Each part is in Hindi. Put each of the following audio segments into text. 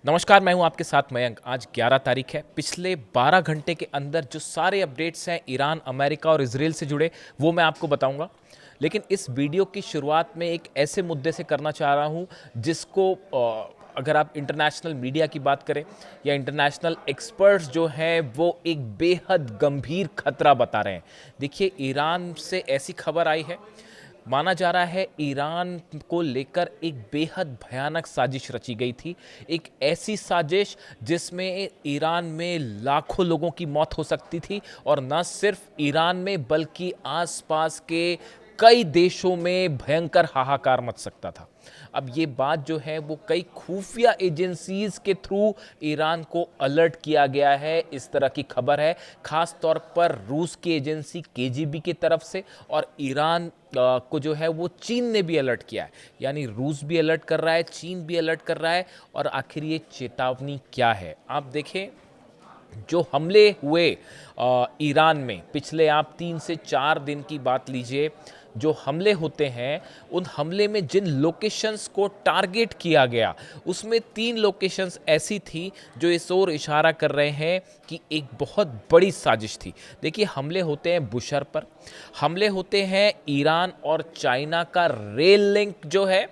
नमस्कार, मैं हूं आपके साथ मयंक। आज 11 तारीख है। पिछले 12 घंटे के अंदर जो सारे अपडेट्स हैं ईरान, अमेरिका और इजराइल से जुड़े, वो मैं आपको बताऊंगा। लेकिन इस वीडियो की शुरुआत में एक ऐसे मुद्दे से करना चाह रहा हूं जिसको अगर आप इंटरनेशनल मीडिया की बात करें या इंटरनेशनल एक्सपर्ट्स जो हैं वो एक बेहद गंभीर खतरा बता रहे हैं। देखिए, ईरान से ऐसी खबर आई है, माना जा रहा है ईरान को लेकर एक बेहद भयानक साजिश रची गई थी। एक ऐसी साजिश जिसमें ईरान में लाखों लोगों की मौत हो सकती थी, और न सिर्फ ईरान में बल्कि आसपास के कई देशों में भयंकर हाहाकार मच सकता था। अब ये बात जो है वो कई खुफिया एजेंसीज के थ्रू ईरान को अलर्ट किया गया है, इस तरह की खबर है। खास तौर पर रूस की एजेंसी केजीबी की तरफ से, और ईरान को जो है वो चीन ने भी अलर्ट किया है। यानी रूस भी अलर्ट कर रहा है, चीन भी अलर्ट कर रहा है। और आखिर ये चेतावनी क्या है, आप देखें। जो हमले हुए ईरान में पिछले, आप 3 से 4 दिन की बात लीजिए, जो हमले होते हैं, उन हमले में जिन लोकेशंस को टारगेट किया गया, उसमें 3 लोकेशंस ऐसी थी जो इस ओर इशारा कर रहे हैं कि एक बहुत बड़ी साजिश थी। देखिए, हमले होते हैं बुशर पर, हमले होते हैं ईरान और चाइना का रेल लिंक जो है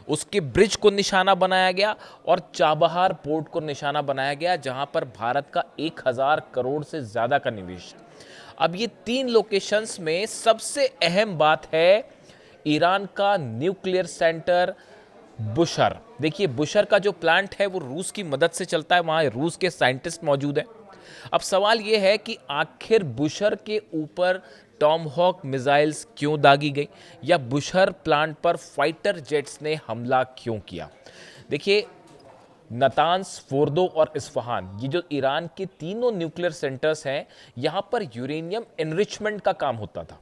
उसके ब्रिज को निशाना बनाया गया, और चाबहार पोर्ट को निशाना बनाया गया जहां पर भारत का 1000 करोड़ से ज्यादा का निवेश है। अब ये 3 लोकेशंस में सबसे अहम बात है ईरान का न्यूक्लियर सेंटर बुशर। देखिए, बुशर का जो प्लांट है वो रूस की मदद से चलता है, वहां रूस के साइंटिस्ट मौजूद हैं। अब सवाल यह है कि आखिर बुशर के ऊपर टॉमहॉक मिसाइल्स क्यों दागी गई, या बुशर प्लांट पर फाइटर जेट्स ने हमला क्यों किया। देखिए, नतान्स, फोर्दो और इस्फहान, ये जो ईरान के तीनों न्यूक्लियर सेंटर्स हैं, यहां पर यूरेनियम एनरिचमेंट का काम होता था,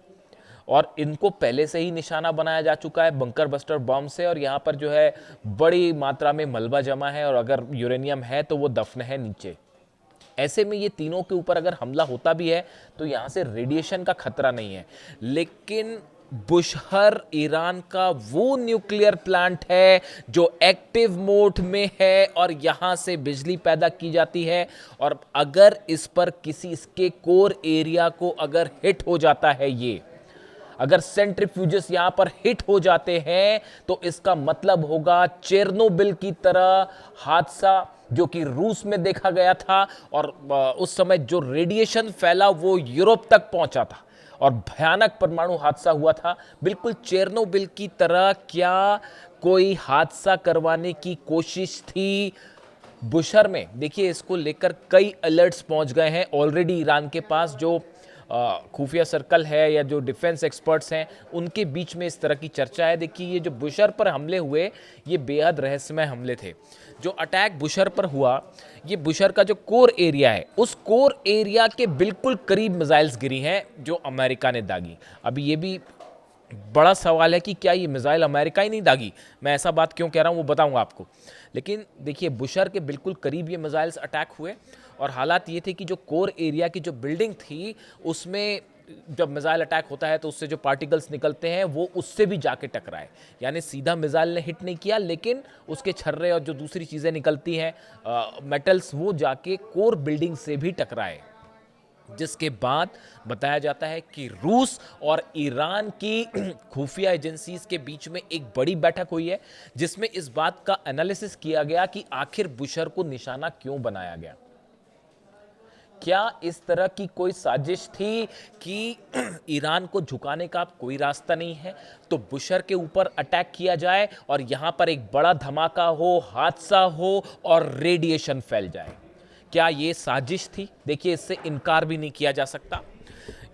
और इनको पहले से ही निशाना बनाया जा चुका है बंकर बस्टर बम से। और यहाँ पर जो है बड़ी मात्रा में मलबा जमा है, और अगर यूरेनियम है तो वो दफन है नीचे। ऐसे में ये तीनों के ऊपर अगर हमला होता भी है तो यहाँ से रेडिएशन का खतरा नहीं है। लेकिन बुशहर ईरान का वो न्यूक्लियर प्लांट है जो एक्टिव मोड में है, और यहाँ से बिजली पैदा की जाती है। और अगर इस पर किसी, इसके कोर एरिया को अगर हिट हो जाता है, ये अगर सेंट्रीफ्यूजेस यहां पर हिट हो जाते हैं, तो इसका मतलब होगा चेरनोबिल की तरह हादसा जो कि रूस में देखा गया था, और उस समय जो रेडिएशन फैला वो यूरोप तक पहुंचा था, और भयानक परमाणु हादसा हुआ था। बिल्कुल चेरनोबिल की तरह क्या कोई हादसा करवाने की कोशिश थी बुशर में? देखिए, इसको लेकर कई अलर्ट्स पहुंच गए हैं ऑलरेडी ईरान के पास। जो खुफिया सर्कल है या जो डिफेंस एक्सपर्ट्स हैं, उनके बीच में इस तरह की चर्चा है। देखिए, ये जो बुशर पर हमले हुए, ये बेहद रहस्यमय हमले थे। जो अटैक बुशर पर हुआ, ये बुशर का जो कोर एरिया है, उस कोर एरिया के बिल्कुल करीब मिसाइल्स गिरी हैं जो अमेरिका ने दागी। अभी ये भी बड़ा सवाल है कि क्या ये मिसाइल अमेरिका ही नहीं दागी। मैं ऐसा बात क्यों कह रहा हूं वो बताऊंगा आपको। लेकिन देखिए, बुशर के बिल्कुल करीब ये मिसाइल्स अटैक हुए, और हालात ये थे कि जो कोर एरिया की जो बिल्डिंग थी, उसमें जब मिसाइल अटैक होता है तो उससे जो पार्टिकल्स निकलते हैं वो उससे भी जाके टकराए। यानी सीधा मिसाइल ने हिट नहीं किया, लेकिन उसके छर्रे और जो दूसरी चीज़ें निकलती हैं, मेटल्स, वो जाके कोर बिल्डिंग से भी टकराए। जिसके बाद बताया जाता है कि रूस और ईरान की खुफिया एजेंसीज के बीच में एक बड़ी बैठक हुई है, जिसमें इस बात का एनालिसिस किया गया कि आखिर बुशर को निशाना क्यों बनाया गया। क्या इस तरह की कोई साजिश थी कि ईरान को झुकाने का अब कोई रास्ता नहीं है, तो बुशर के ऊपर अटैक किया जाए और यहां पर एक बड़ा धमाका हो, हादसा हो और रेडिएशन फैल जाए? क्या ये साजिश थी? देखिए, इससे इनकार भी नहीं किया जा सकता।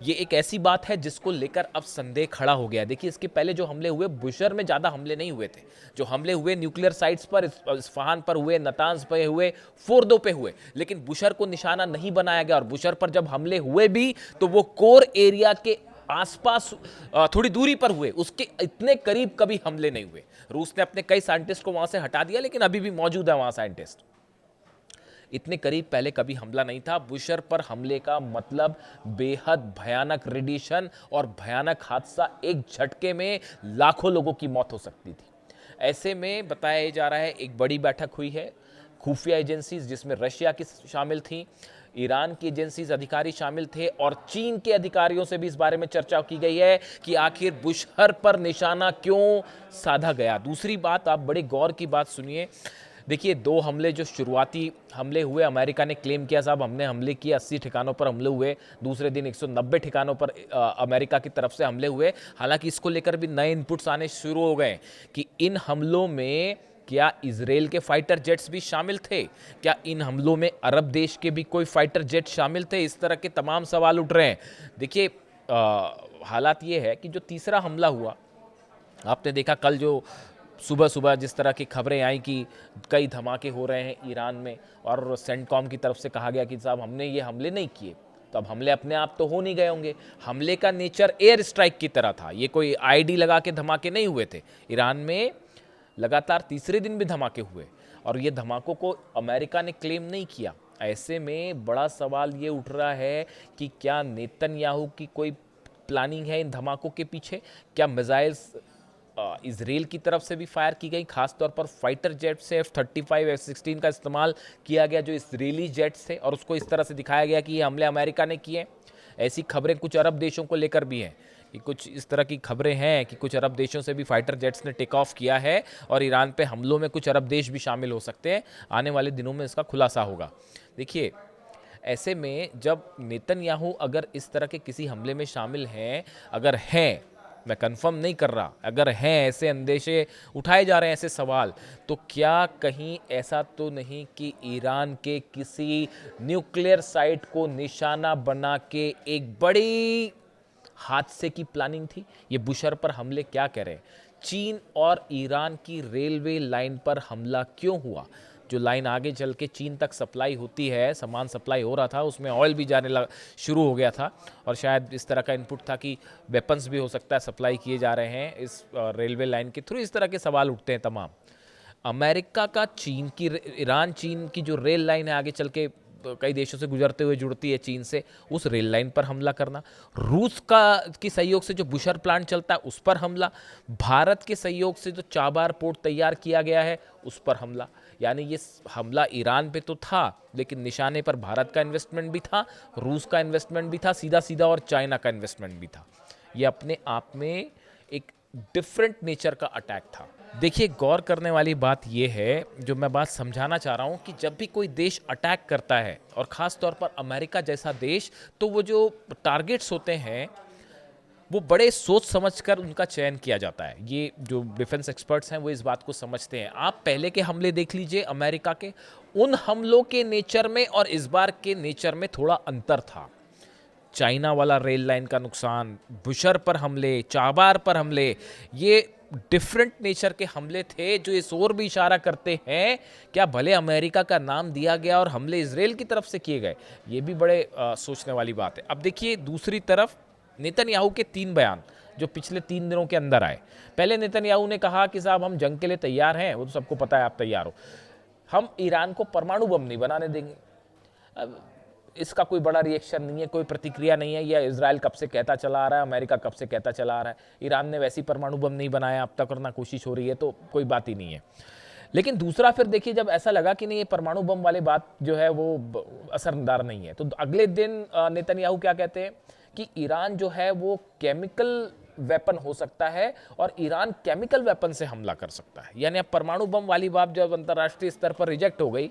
ये एक ऐसी बात है जिसको लेकर अब संदेह खड़ा हो गया। देखिए, इसके पहले जो हमले हुए, बुशर में ज़्यादा हमले नहीं हुए थे। जो हमले हुए न्यूक्लियर साइट्स पर, इस्फहान पर हुए, नतान्स पे हुए, फोर्दो पे हुए, लेकिन बुशर को निशाना नहीं बनाया गया। और बुशर पर जब हमले हुए भी तो वो कोर एरिया के आसपास थोड़ी दूरी पर हुए, उसके इतने करीब कभी हमले नहीं हुए। रूस ने अपने कई साइंटिस्ट को वहां से हटा दिया, लेकिन अभी भी मौजूद है वहां साइंटिस्ट। इतने करीब पहले कभी हमला नहीं था। बुशर पर हमले का मतलब बेहद भयानक रेडिएशन और भयानक हादसा, एक झटके में लाखों लोगों की मौत हो सकती थी। ऐसे में बताया जा रहा है एक बड़ी बैठक हुई है खुफिया एजेंसीज जिसमें रशिया की शामिल थी, ईरान की एजेंसीज अधिकारी शामिल थे और चीन के अधिकारियों से भी इस बारे में चर्चा की गई है कि आखिर बुशहर पर निशाना क्यों साधा गया। दूसरी बात, आप बड़े गौर की बात सुनिए। देखिए, 2 हमले जो शुरुआती हमले हुए, अमेरिका ने क्लेम किया साहब हमने हमले किए, 80 ठिकानों पर हमले हुए। दूसरे दिन 190 ठिकानों पर अमेरिका की तरफ से हमले हुए। हालांकि इसको लेकर भी नए इनपुट्स आने शुरू हो गए कि इन हमलों में क्या इजराइल के फाइटर जेट्स भी शामिल थे, क्या इन हमलों में अरब देश के भी कोई फाइटर जेट शामिल थे। इस तरह के तमाम सवाल उठ रहे हैं। देखिए, हालात ये है कि जो तीसरा हमला हुआ, आपने देखा कल जो सुबह सुबह जिस तरह की खबरें आई कि कई धमाके हो रहे हैं ईरान में, और सेंटकॉम की तरफ से कहा गया कि साहब हमने ये हमले नहीं किए। तो अब हमले अपने आप तो हो नहीं गए होंगे। हमले का नेचर एयर स्ट्राइक की तरह था, ये कोई आईडी लगा के धमाके नहीं हुए थे। ईरान में लगातार तीसरे दिन भी धमाके हुए और ये धमाकों को अमेरिका ने क्लेम नहीं किया। ऐसे में बड़ा सवाल ये उठ रहा है कि क्या नेतन्याहू की कोई प्लानिंग है इन धमाकों के पीछे? क्या मिसाइल्स इजराइल की तरफ से भी फायर की गई, खासतौर पर फाइटर जेट से F-35 F-16 का इस्तेमाल किया गया जो इजरायली जेट्स थे, और उसको इस तरह से दिखाया गया कि ये हमले अमेरिका ने किए। ऐसी खबरें कुछ अरब देशों को लेकर भी हैं कि कुछ इस तरह की खबरें हैं कि कुछ अरब देशों से भी फाइटर जेट्स ने टेक ऑफ किया है और ईरान पे हमलों में कुछ अरब देश भी शामिल हो सकते हैं। आने वाले दिनों में इसका खुलासा होगा। देखिए, ऐसे में जब नेतन्याहू अगर इस तरह के किसी हमले में शामिल हैं, अगर हैं, मैं कंफर्म नहीं कर रहा, अगर हैं, ऐसे अंदेशे उठाए जा रहे हैं, ऐसे सवाल, तो क्या कहीं ऐसा तो नहीं कि ईरान के किसी न्यूक्लियर साइट को निशाना बना के एक बड़ी हादसे की प्लानिंग थी? ये बुशहर पर हमले क्या कह रहे हैं? चीन और ईरान की रेलवे लाइन पर हमला क्यों हुआ? जो लाइन आगे चल के चीन तक सप्लाई होती है, सामान सप्लाई हो रहा था, उसमें ऑयल भी जाने शुरू हो गया था और शायद इस तरह का इनपुट था कि वेपन्स भी हो सकता है सप्लाई किए जा रहे हैं इस रेलवे लाइन के थ्रू। इस तरह के सवाल उठते हैं तमाम। अमेरिका का चीन की, ईरान चीन की जो रेल लाइन है आगे चल के कई देशों से गुजरते हुए जुड़ती है चीन से, उस रेल लाइन पर हमला करना, रूस का की सहयोग से जो बुशहर प्लांट चलता है उस पर हमला, भारत के सहयोग से जो चाबार पोर्ट तैयार किया गया है उस पर हमला। यानी ये हमला ईरान पे तो था, लेकिन निशाने पर भारत का इन्वेस्टमेंट भी था, रूस का इन्वेस्टमेंट भी था सीधा सीधा, और चाइना का इन्वेस्टमेंट भी था। ये अपने आप में एक डिफरेंट नेचर का अटैक था। देखिए, गौर करने वाली बात यह है, जो मैं बात समझाना चाह रहा हूं, कि जब भी कोई देश अटैक करता है और ख़ास तौर पर अमेरिका जैसा देश, तो वो जो टारगेट्स होते हैं वो बड़े सोच समझकर उनका चयन किया जाता है। ये जो डिफेंस एक्सपर्ट्स हैं वो इस बात को समझते हैं। आप पहले के हमले देख लीजिए अमेरिका के, उन हमलों के नेचर में और इस बार के नेचर में थोड़ा अंतर था। चाइना वाला रेल लाइन का नुकसान, बुशहर पर हमले, चाबार पर हमले, ये डिफरेंट नेचर के हमले थे जो इस ओर भी इशारा करते हैं क्या भले अमेरिका का नाम दिया गया और हमले इजराइल की तरफ से किए गए। ये भी बड़े सोचने वाली बात है। अब देखिए, दूसरी तरफ नेतन्याहू के 3 बयान जो पिछले 3 दिनों के अंदर आए। पहले नेतन्याहू ने कहा कि साहब हम जंग के लिए तैयार हैं, वो तो सबको पता है आप तैयार हो, हम ईरान को परमाणु बम नहीं बनाने देंगे। अब इसका कोई बड़ा रिएक्शन नहीं है, कोई प्रतिक्रिया नहीं है। यह इजराइल कब से कहता चला आ रहा है, अमेरिका कब से कहता चला आ रहा है। ईरान ने वैसी परमाणु बम नहीं बनाया अब तक और ना कोशिश हो रही है, तो कोई बात ही नहीं है। लेकिन दूसरा फिर देखिए, जब ऐसा लगा कि नहीं ये परमाणु बम वाली बात जो है वो असरदार नहीं है, तो अगले दिन नेतन्याहू क्या कहते हैं कि ईरान जो है वो केमिकल वेपन हो सकता है और ईरान केमिकल वेपन से हमला कर सकता है। यानी अब परमाणु बम वाली बात जब अंतर्राष्ट्रीय स्तर पर रिजेक्ट हो गई,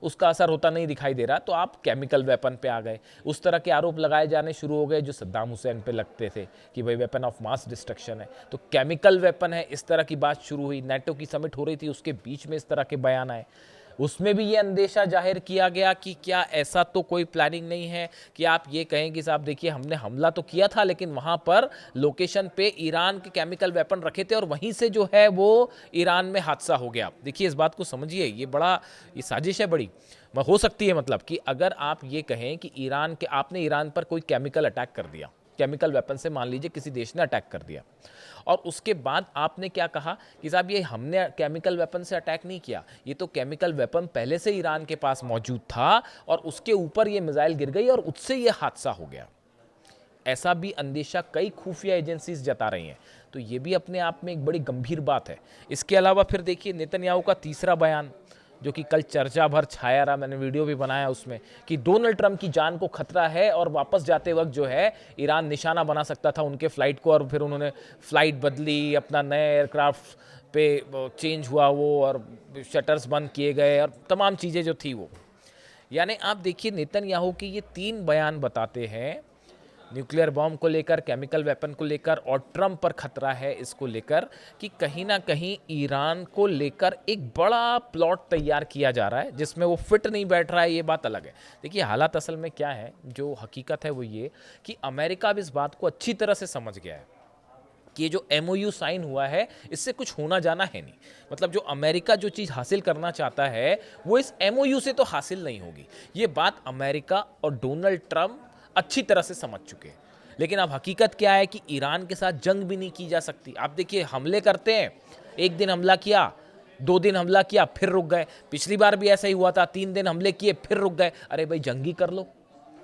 उसका असर होता नहीं दिखाई दे रहा, तो आप केमिकल वेपन पे आ गए। उस तरह के आरोप लगाए जाने शुरू हो गए जो सद्दाम हुसैन पे लगते थे कि भाई वेपन ऑफ मास डिस्ट्रक्शन है, तो केमिकल वेपन है, इस तरह की बात शुरू हुई। नेटो की समिट हो रही थी, उसके बीच में इस तरह के बयान आए। उसमें भी ये अंदेशा जाहिर किया गया कि क्या ऐसा तो कोई प्लानिंग नहीं है कि आप ये कहें कि साहब देखिए हमने हमला तो किया था, लेकिन वहाँ पर लोकेशन पे ईरान के केमिकल वेपन रखे थे और वहीं से जो है वो ईरान में हादसा हो गया। देखिए, इस बात को समझिए, ये साजिश है बड़ी हो सकती है। मतलब कि अगर आप ये कहें कि आपने ईरान पर कोई केमिकल अटैक कर दिया, केमिकल वेपन से मान लीजिए किसी देश ने अटैक कर दिया, और उसके बाद आपने क्या कहा कि साहब ये हमने केमिकल वेपन से अटैक नहीं किया, ये तो केमिकल वेपन पहले से ईरान के पास मौजूद था और उसके ऊपर ये मिसाइल गिर गई और उससे ये हादसा हो गया। ऐसा भी अंदेशा कई खुफिया एजेंसीज जता रही हैं, तो ये भी अपने आप में एक बड़ी गंभीर बात है। इसके अलावा फिर देखिए नेतन्याहू का तीसरा बयान जो कि कल चर्चा भर छाया रहा, मैंने वीडियो भी बनाया उसमें, कि डोनाल्ड ट्रंप की जान को खतरा है और वापस जाते वक्त जो है ईरान निशाना बना सकता था उनके फ्लाइट को, और फिर उन्होंने फ्लाइट बदली, अपना नए एयरक्राफ्ट पे चेंज हुआ वो, और शटर्स बंद किए गए और तमाम चीज़ें जो थी वो। यानी आप देखिए नेतन्याहू की ये 3 बयान बताते हैं, न्यूक्लियर बॉम्ब को लेकर, केमिकल वेपन को लेकर और ट्रंप पर खतरा है इसको लेकर, कि कहीं ना कहीं ईरान को लेकर एक बड़ा प्लॉट तैयार किया जा रहा है जिसमें वो फिट नहीं बैठ रहा है, ये बात अलग है। देखिए हालात असल में क्या है, जो हकीकत है वो ये कि अमेरिका अब इस बात को अच्छी तरह से समझ गया है कि ये जो MOU साइन हुआ है इससे कुछ होना जाना है नहीं। मतलब जो अमेरिका जो चीज़ हासिल करना चाहता है वो इस MOU से तो हासिल नहीं होगी। ये बात अमेरिका और डोनाल्ड ट्रंप अच्छी तरह से समझ चुके हैं। लेकिन अब हकीकत क्या है कि ईरान के साथ जंग भी नहीं की जा सकती। आप देखिए हमले करते हैं, एक दिन हमला किया, 2 दिन हमला किया, फिर रुक गए। पिछली बार भी ऐसा ही हुआ था, 3 दिन हमले किए फिर रुक गए। अरे भाई जंग ही कर लो,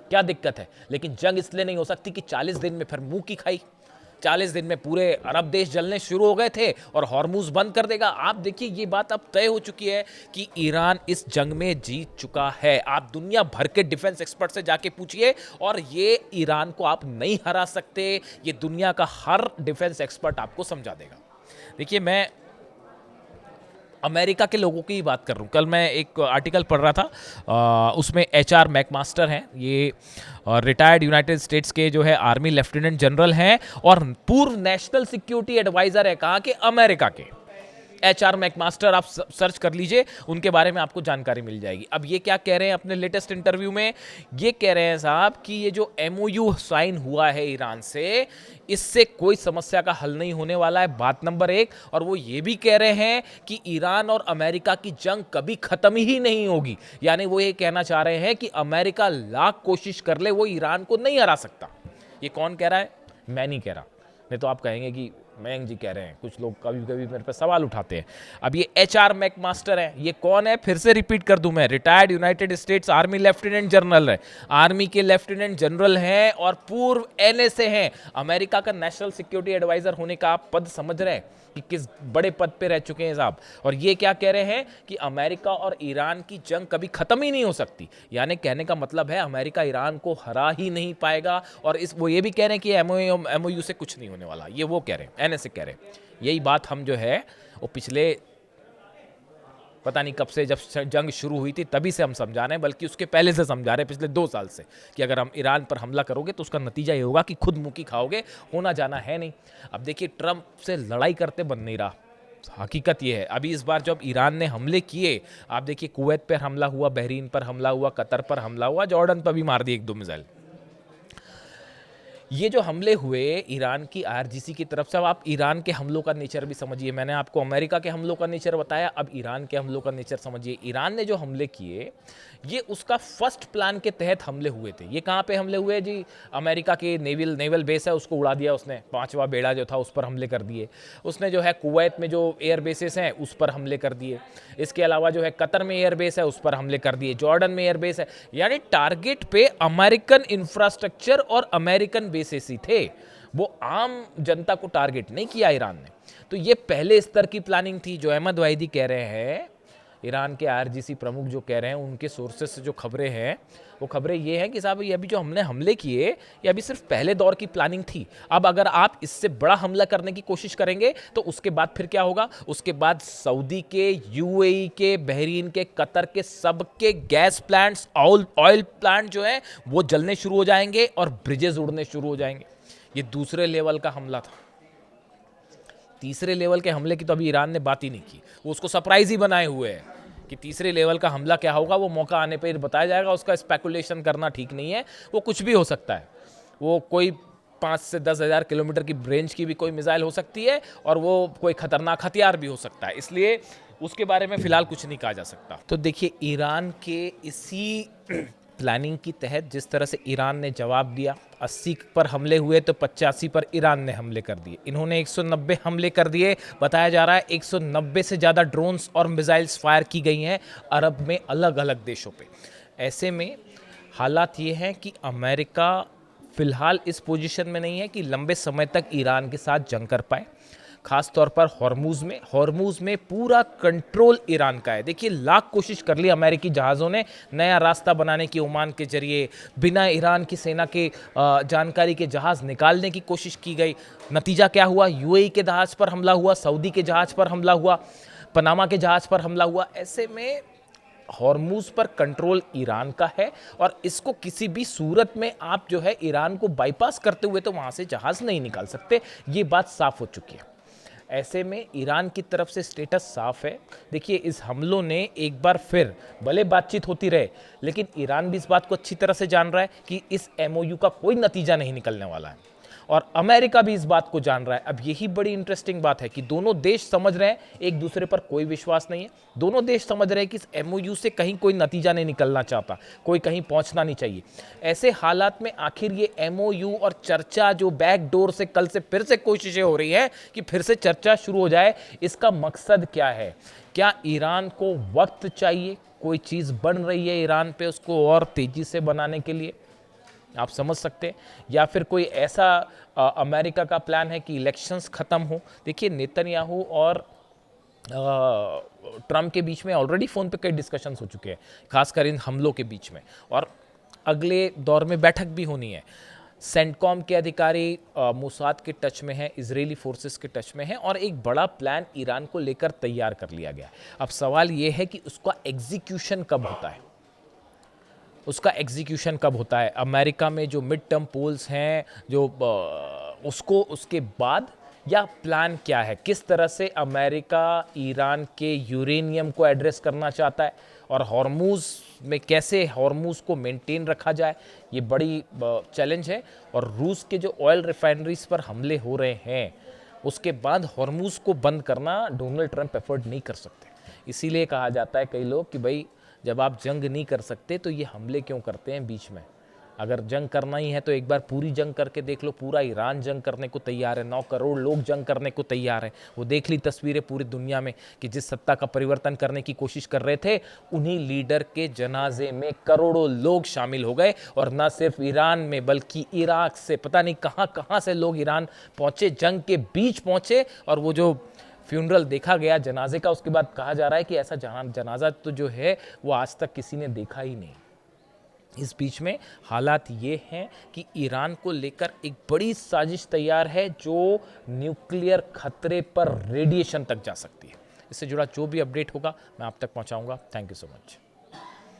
क्या दिक्कत है। लेकिन जंग इसलिए नहीं हो सकती कि 40 दिन में फिर मुंह की खाई। 40 दिन में पूरे अरब देश जलने शुरू हो गए थे और हॉर्मुज बंद कर देगा। आप देखिए ये बात अब तय हो चुकी है कि ईरान इस जंग में जीत चुका है। आप दुनिया भर के डिफेंस एक्सपर्ट से जाके पूछिए और ये ईरान को आप नहीं हरा सकते, ये दुनिया का हर डिफेंस एक्सपर्ट आपको समझा देगा। देखिए मैं अमेरिका के लोगों की बात कर रहा हूँ। कल मैं एक आर्टिकल पढ़ रहा था, उसमें HR मैकमास्टर हैं, ये रिटायर्ड यूनाइटेड स्टेट्स के जो है आर्मी लेफ्टिनेंट जनरल हैं और पूर्व नेशनल सिक्योरिटी एडवाइजर है, कहाँ के, अमेरिका के। HR मैकमास्टर आप सर्च कर लीजिए, उनके बारे में आपको जानकारी मिल जाएगी। अब ये क्या कह रहे हैं अपने लेटेस्ट इंटरव्यू में, ये कह रहे हैं साहब कि ये जो MOU साइन हुआ है ईरान से, इससे कोई समस्या का हल नहीं होने वाला है, बात नंबर 1। और वो ये भी कह रहे हैं कि ईरान और अमेरिका की जंग कभी खत्म ही नहीं होगी। यानी वो ये कहना चाह रहे हैं कि अमेरिका लाख कोशिश कर ले वो ईरान को नहीं हरा सकता। ये कौन कह रहा है? मैं नहीं कह रहा, नहीं तो आप कहेंगे कि मयंक जी कह रहे हैं। कुछ लोग कभी कभी मेरे पे सवाल उठाते हैं। अब ये HR मैकमास्टर है, ये कौन है फिर से रिपीट कर दूं मैं, retired United states army lieutenant general है, आर्मी के लेफ्टिनेंट जनरल हैं और पूर्व NSA हैं। अमेरिका का नेशनल सिक्योरिटी एडवाइजर होने का आप पद समझ रहे हैं कि किस बड़े पद पे रह चुके हैं साहब। और ये क्या कह रहे हैं कि अमेरिका और ईरान की जंग कभी खत्म ही नहीं हो सकती। यानी कहने का मतलब है अमेरिका ईरान को हरा ही नहीं पाएगा। और वो ये भी कह रहे हैं कि MOU से कुछ नहीं होने वाला, ये वो कह रहे हैं, NSA कह रहे हैं। यही बात हम जो है वो पिछले पता नहीं कब से, जब जंग शुरू हुई थी तभी से हम समझा रहे हैं, बल्कि उसके पहले से समझा रहे हैं, पिछले 2 साल से, कि अगर हम ईरान पर हमला करोगे तो उसका नतीजा ये होगा कि खुद मुंह की खाओगे, होना जाना है नहीं। अब देखिए ट्रंप से लड़ाई करते बन नहीं रहा, हकीकत ये है। अभी इस बार जब ईरान ने हमले किए, आप देखिए कुवैत पर हमला हुआ, बहरीन पर हमला हुआ, कतर पर हमला हुआ, जॉर्डन पर भी मार दी 1-2 मिसाइल। ये जो हमले हुए ईरान की IRGC की तरफ से, अब आप ईरान के हमलों का नेचर भी समझिए। मैंने आपको अमेरिका के हमलों का नेचर बताया, अब ईरान के हमलों का नेचर समझिए। ईरान ने जो हमले किए ये उसका फर्स्ट प्लान के तहत हमले हुए थे। ये कहाँ पे हमले हुए जी? अमेरिका के नेवल बेस है उसको उड़ा दिया उसने, 5वां बेड़ा जो था उस पर हमले कर दिए। उसने जो है कुवैत में जो एयर बेसेस हैं उस पर हमले कर दिए। इसके अलावा जो है कतर में एयर बेस है उस पर हमले कर दिए, जॉर्डन में एयर बेस है। यानी टारगेट पे अमेरिकन इंफ्रास्ट्रक्चर और अमेरिकन बेसेस ही थे, वो आम जनता को टारगेट नहीं किया ईरान ने। तो ये पहले स्तर की प्लानिंग थी। जो अहमद वाहिदी कह रहे हैं, ईरान के IRGC प्रमुख जो कह रहे हैं, उनके सोर्सेस से जो खबरें हैं वो खबरें ये हैं कि साहब ये अभी जो हमने हमले किए ये अभी सिर्फ पहले दौर की प्लानिंग थी। अब अगर आप इससे बड़ा हमला करने की कोशिश करेंगे तो उसके बाद फिर क्या होगा? उसके बाद सऊदी के, UAE के, बहरीन के, कतर के सबके गैस प्लांट्स, ऑयल प्लांट जो है वो जलने शुरू हो जाएंगे और ब्रिजेस उड़ने शुरू हो जाएंगे। ये दूसरे लेवल का हमला था। तीसरे लेवल के हमले की तो अभी ईरान ने बात ही नहीं की, वो उसको सरप्राइज ही बनाए हुए है कि तीसरे लेवल का हमला क्या होगा वो मौका आने पर बताया जाएगा। उसका स्पेकुलेशन करना ठीक नहीं है, वो कुछ भी हो सकता है। वो कोई 5 से 10 हज़ार किलोमीटर की रेंज की भी कोई मिसाइल हो सकती है और वो कोई खतरनाक हथियार भी हो सकता है, इसलिए उसके बारे में फिलहाल कुछ नहीं कहा जा सकता। तो देखिए ईरान के इसी प्लानिंग की तहत जिस तरह से ईरान ने जवाब दिया, 80 पर हमले हुए तो 85 पर ईरान ने हमले कर दिए। इन्होंने 190 हमले कर दिए। बताया जा रहा है 190 से ज़्यादा ड्रोन्स और मिसाइल्स फायर की गई हैं अरब में अलग अलग देशों पे। ऐसे में हालात ये हैं कि अमेरिका फ़िलहाल इस पोजीशन में नहीं है कि लंबे समय तक ईरान के साथ जंग कर पाए। खास तौर पर हॉर्मूज में पूरा कंट्रोल ईरान का है। देखिए, लाख कोशिश कर ली अमेरिकी जहाज़ों ने नया रास्ता बनाने की, ओमान के जरिए बिना ईरान की सेना के जानकारी के जहाज़ निकालने की कोशिश की गई। नतीजा क्या हुआ? यूएई के जहाज़ पर हमला हुआ, सऊदी के जहाज़ पर हमला हुआ, पनामा के जहाज़ पर हमला हुआ। ऐसे में हॉर्मूज पर कंट्रोल ईरान का है और इसको किसी भी सूरत में आप जो है ईरान को बाईपास करते हुए तो वहां से जहाज नहीं निकाल सकते, ये बात साफ हो चुकी है। ऐसे में ईरान की तरफ से स्टेटस साफ है। देखिए, इस हमलों ने एक बार फिर, भले बातचीत होती रहे, लेकिन ईरान भी इस बात को अच्छी तरह से जान रहा है कि इस एमओयू का कोई नतीजा नहीं निकलने वाला है और अमेरिका भी इस बात को जान रहा है। अब यही बड़ी इंटरेस्टिंग बात है कि दोनों देश समझ रहे हैं एक दूसरे पर कोई विश्वास नहीं है। दोनों देश समझ रहे हैं कि इस एमओयू से कहीं कोई नतीजा नहीं निकलना चाहता, कोई कहीं पहुंचना नहीं चाहिए। ऐसे हालात में आखिर ये एमओयू और चर्चा जो बैक डोर से कल से फिर से कोशिशें हो रही हैं कि फिर से चर्चा शुरू हो जाए, इसका मकसद क्या है? क्या ईरान को वक्त चाहिए? कोई चीज़ बन रही है ईरान पे, उसको और तेजी से बनाने के लिए, आप समझ सकते हैं, या फिर कोई ऐसा अमेरिका का प्लान है कि इलेक्शंस ख़त्म हो। देखिए, नेतन्याहू और ट्रम्प के बीच में ऑलरेडी फ़ोन पे कई डिस्कशंस हो चुके हैं, खासकर इन हमलों के बीच में, और अगले दौर में बैठक भी होनी है। सेंटकॉम के अधिकारी मोसाद के टच में हैं, इजरायली फोर्सेस के टच में हैं और एक बड़ा प्लान ईरान को लेकर तैयार कर लिया गया। अब सवाल ये है कि उसका एग्जीक्यूशन कब होता है, अमेरिका में जो मिड टर्म पोल्स हैं जो उसको उसके बाद, या प्लान क्या है, किस तरह से अमेरिका ईरान के यूरेनियम को एड्रेस करना चाहता है और हॉर्मूज में कैसे हॉर्मूज को मेंटेन रखा जाए, ये बड़ी चैलेंज है। और रूस के जो ऑयल रिफाइनरीज पर हमले हो रहे हैं, उसके बाद हॉर्मूज को बंद करना डोनाल्ड ट्रंप एफर्ट नहीं कर सकते। इसीलिए कहा जाता है कई लोग कि भाई, जब आप जंग नहीं कर सकते तो ये हमले क्यों करते हैं बीच में? अगर जंग करना ही है तो एक बार पूरी जंग करके देख लो। पूरा ईरान जंग करने को तैयार है, 9 करोड़ लोग जंग करने को तैयार हैं। वो देख ली तस्वीरें पूरी दुनिया में कि जिस सत्ता का परिवर्तन करने की कोशिश कर रहे थे, उन्हीं लीडर के जनाजे में करोड़ों लोग शामिल हो गए। और ना सिर्फ ईरान में बल्कि इराक से, पता नहीं कहाँ कहाँ से लोग ईरान पहुँचे, जंग के बीच पहुँचे। और वो जो फ्यूनरल देखा गया जनाजे का, उसके बाद कहा जा रहा है कि ऐसा जनाजा तो जो है वो आज तक किसी ने देखा ही नहीं। इस बीच में हालात ये हैं कि ईरान को लेकर एक बड़ी साजिश तैयार है जो न्यूक्लियर खतरे पर रेडिएशन तक जा सकती है। इससे जुड़ा जो भी अपडेट होगा मैं आप तक पहुंचाऊंगा। Thank you so much.